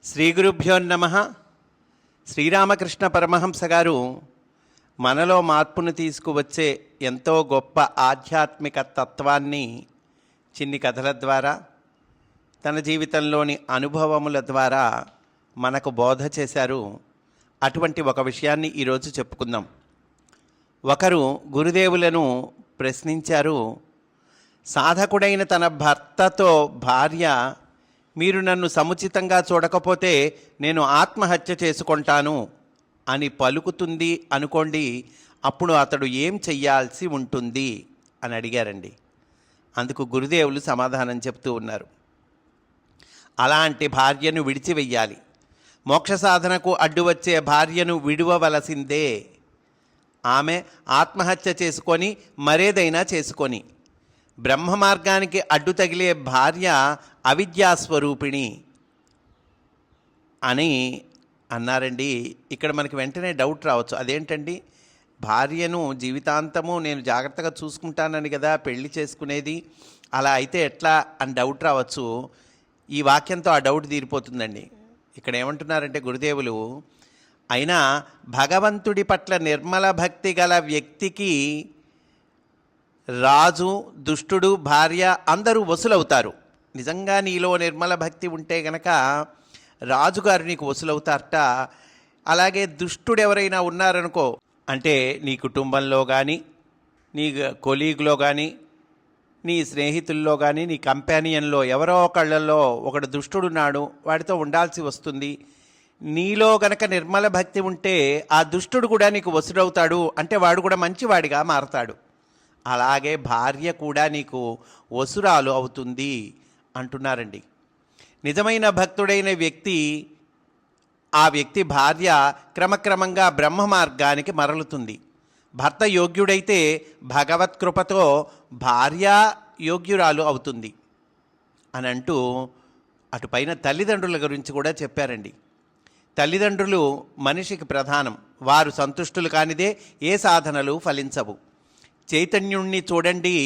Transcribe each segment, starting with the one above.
శ్రీగురుభ్యో నమః. శ్రీరామకృష్ణ పరమహంస గారు మనలో మార్పును తీసుకువచ్చే ఎంతో గొప్ప ఆధ్యాత్మిక తత్వాన్ని చిన్ని కథల ద్వారా, తన జీవితంలోని అనుభవముల ద్వారా మనకు బోధ చేశారు. అటువంటి ఒక విషయాన్ని ఈరోజు చెప్పుకుందాం. ఒకరు గురుదేవులను ప్రశ్నించారు. సాధకుడైన తన భర్తతో భార్య, మీరు నన్ను సముచితంగా చూడకపోతే నేను ఆత్మహత్య చేసుకుంటాను అని పలుకుతుంది అనుకోండి, అప్పుడు అతడు ఏం చెయ్యాల్సి ఉంటుంది అని అడిగారండి. అందుకు గురుదేవులు సమాధానం చెప్తూ ఉన్నారు. అలాంటి భార్యను విడిచివెయ్యాలి. మోక్ష సాధనకు అడ్డు వచ్చే భార్యను విడువవలసిందే. ఆమె ఆత్మహత్య చేసుకొని మరేదైనా చేసుకొని, బ్రహ్మ మార్గానికి అడ్డు తగిలే భార్య అవిద్యాస్వరూపిణి అని అన్నారండి. ఇక్కడ మనకి వెంటనే డౌట్ రావచ్చు, అదేంటండి భార్యను జీవితాంతము నేను జాగ్రత్తగా చూసుకుంటానని కదా పెళ్లి చేసుకునేది, అలా అయితే ఎట్లా అని డౌట్ రావచ్చు. ఈ వాక్యంతో ఆ డౌట్ తీరిపోతుందండి. ఇక్కడ ఏమంటున్నారంటే గురుదేవులు, అయినా భగవంతుడి పట్ల నిర్మల భక్తి గల వ్యక్తికి రాజు, దుష్టుడు, భార్య అందరూ వసులవుతారు. నిజంగా నీలో నిర్మల భక్తి ఉంటే గనక రాజుగారు నీకు వసులవుతారట. అలాగే దుష్టుడు ఎవరైనా ఉన్నారనుకో, అంటే నీ కుటుంబంలో కానీ, నీ కొలీగ్లో కానీ, నీ స్నేహితుల్లో కానీ, నీ కంపానియన్లో ఎవరో ఒకళ్ళల్లో ఒకడు దుష్టుడున్నాడు, వాడితో ఉండాల్సి వస్తుంది. నీలో గనక నిర్మల భక్తి ఉంటే ఆ దుష్టుడు కూడా నీకు వసుడవుతాడు, అంటే వాడు కూడా మంచివాడిగా మారతాడు. అలాగే భార్య కూడా నీకు వసురాలు అవుతుంది అంటున్నారండి. నిజమైన భక్తుడైన వ్యక్తి, ఆ వ్యక్తి భార్య క్రమక్రమంగా బ్రహ్మ మార్గానికి మరలుతుంది. భర్త యోగ్యుడైతే భగవత్కృపతో భార్య యోగ్యురాలు అవుతుంది అని అంటూ అటుపైన తల్లిదండ్రుల గురించి కూడా చెప్పారండి. తల్లిదండ్రులు మనిషికి ప్రధానం. వారు సంతుష్టులు కానిదే ఏ సాధనలు ఫలించవు. చైతన్యుణ్ణి చూడండి,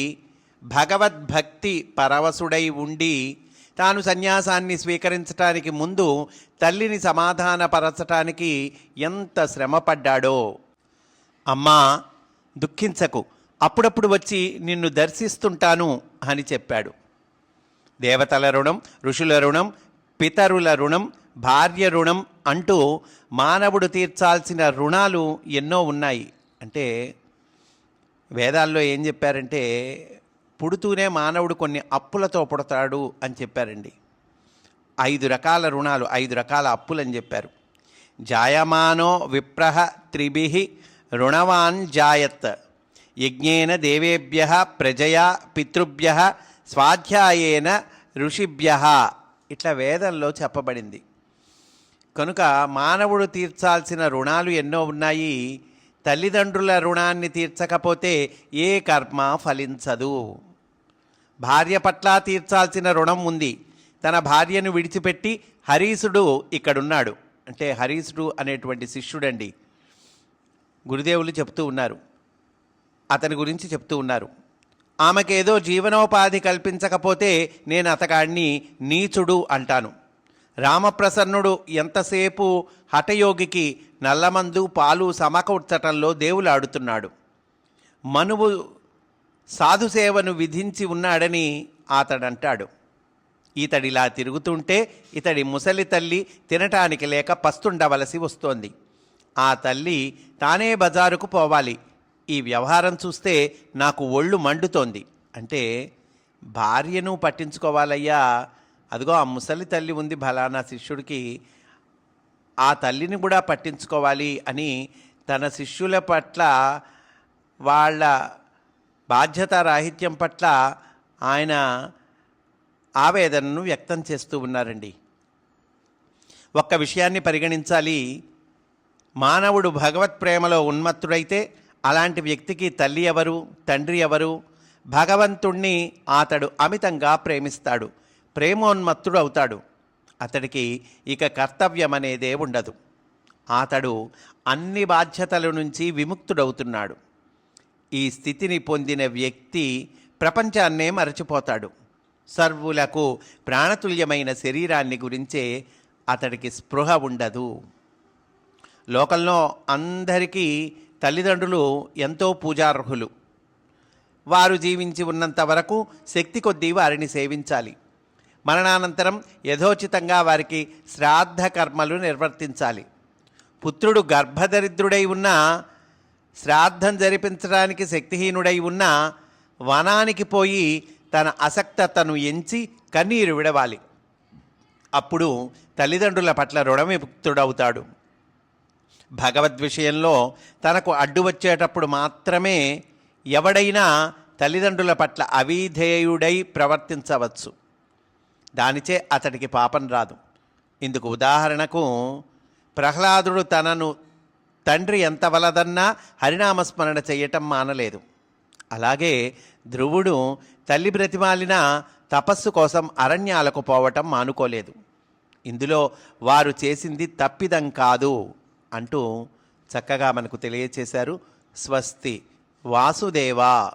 భగవద్భక్తి పరవశుడై ఉండి తాను సన్యాసాన్ని స్వీకరించటానికి ముందు తల్లిని సమాధానపరచటానికి ఎంత శ్రమపడ్డాడో. అమ్మా దుఃఖించకు, అప్పుడప్పుడు వచ్చి నిన్ను దర్శిస్తుంటాను అని చెప్పాడు. దేవతల రుణం, ఋషుల రుణం, పితరుల రుణం, భార్య రుణం అంటూ మానవుడు తీర్చాల్సిన రుణాలు ఎన్నో ఉన్నాయి. అంటే వేదాల్లో ఏం చెప్పారంటే, పుడుతూనే మానవుడు కొన్ని అప్పులతో పుడతాడు అని చెప్పారండి. 5 రకాల రుణాలు, 5 రకాల అప్పులు అని చెప్పారు. జాయమానో విప్రహ త్రిభిః రుణవాన్ జాయత్ యజ్ఞేన దేవేభ్యః ప్రజయా పితృభ్యః స్వాధ్యాయేన ఋషిభ్యః, ఇట్లా వేదంలో చెప్పబడింది. కనుక మానవుడు తీర్చాల్సిన రుణాలు ఎన్నో ఉన్నాయి. తల్లిదండ్రుల రుణాన్ని తీర్చకపోతే ఏ కర్మ ఫలించదు. భార్య పట్ల తీర్చాల్సిన రుణం ఉంది. తన భార్యను విడిచిపెట్టి హరీసుడు ఇక్కడున్నాడు. అంటే హరీసుడు అనేటువంటి శిష్యుడండి. గురుదేవులు చెప్తూ ఉన్నారు, అతని గురించి చెప్తూ ఉన్నారు. ఆమెకేదో జీవనోపాధి కల్పించకపోతే నేను అతగాడిని నీచుడు అంటాను. రామప్రసన్నుడు ఎంతసేపు హఠయోగికి నల్లమందు పాలు సమకూర్చటంలో దేవులాడుతున్నాడు. మనువు సాధుసేవను విధించి ఉన్నాడని అతడంటాడు. ఇతడిలా తిరుగుతుంటే ఇతడి ముసలి తల్లి తినటానికి లేక పస్తుండవలసి వస్తోంది. ఆ తల్లి తానే బజారుకు పోవాలి. ఈ వ్యవహారం చూస్తే నాకు ఒళ్ళు మండుతోంది. అంటే భార్యను పట్టించుకోవాలయ్యా, అదిగో ఆ ముసలి తల్లి ఉంది ఫలానా శిష్యుడికి, ఆ తల్లిని కూడా పట్టించుకోవాలి అని తన శిష్యుల పట్ల వాళ్ళ బాధ్యతారాహిత్యం పట్ల ఆయన ఆవేదనను వ్యక్తం చేస్తూ ఉన్నారండి. ఒక్క విషయాన్ని పరిగణించాలి. మానవుడు భగవత్ ప్రేమలో ఉన్మత్తుడైతే అలాంటి వ్యక్తికి తల్లి ఎవరు, తండ్రి ఎవరు? భగవంతుణ్ణి అతడు అమితంగా ప్రేమిస్తాడు, ప్రేమోన్మత్తుడు అవుతాడు. అతడికి ఇక కర్తవ్యం అనేదే ఉండదు. అతడు అన్ని బాధ్యతల నుంచి విముక్తుడవుతున్నాడు. ఈ స్థితిని పొందిన వ్యక్తి ప్రపంచాన్నే మరచిపోతాడు. సర్వులకు ప్రాణతుల్యమైన శరీరాన్ని గురించే అతడికి స్పృహ ఉండదు. లోకంలో అందరికీ తల్లిదండ్రులు ఎంతో పూజార్హులు. వారు జీవించి ఉన్నంత వరకు శక్తి కొద్దీ వారిని సేవించాలి. మరణానంతరం యథోచితంగా వారికి శ్రాద్ధ కర్మలు నిర్వర్తించాలి. పుత్రుడు గర్భదరిద్రుడై ఉన్నా, శ్రాద్ధం జరిపించడానికి శక్తిహీనుడై ఉన్నా వనానికి పోయి తన అసక్తతను ఎంచి కన్నీరు విడవాలి. అప్పుడు తల్లిదండ్రుల పట్ల రుణవిముక్తుడవుతాడు. భగవద్విషయంలో తనకు అడ్డు వచ్చేటప్పుడు మాత్రమే ఎవడైనా తల్లిదండ్రుల పట్ల అవిధేయుడై ప్రవర్తించవచ్చు. దానిచే అతడికి పాపం రాదు. ఇందుకు ఉదాహరణకు ప్రహ్లాదుడు తనను తండ్రి ఎంత వలదన్నా హరినామస్మరణ చేయటం మానలేదు. అలాగే ధ్రువుడు తల్లి బ్రతిమాలిన తపస్సు కోసం అరణ్యాలకు పోవటం మానుకోలేదు. ఇందులో వారు చేసింది తప్పిదం కాదు అంటూ చక్కగా మనకు తెలియచేశారు. స్వస్తి వాసుదేవా.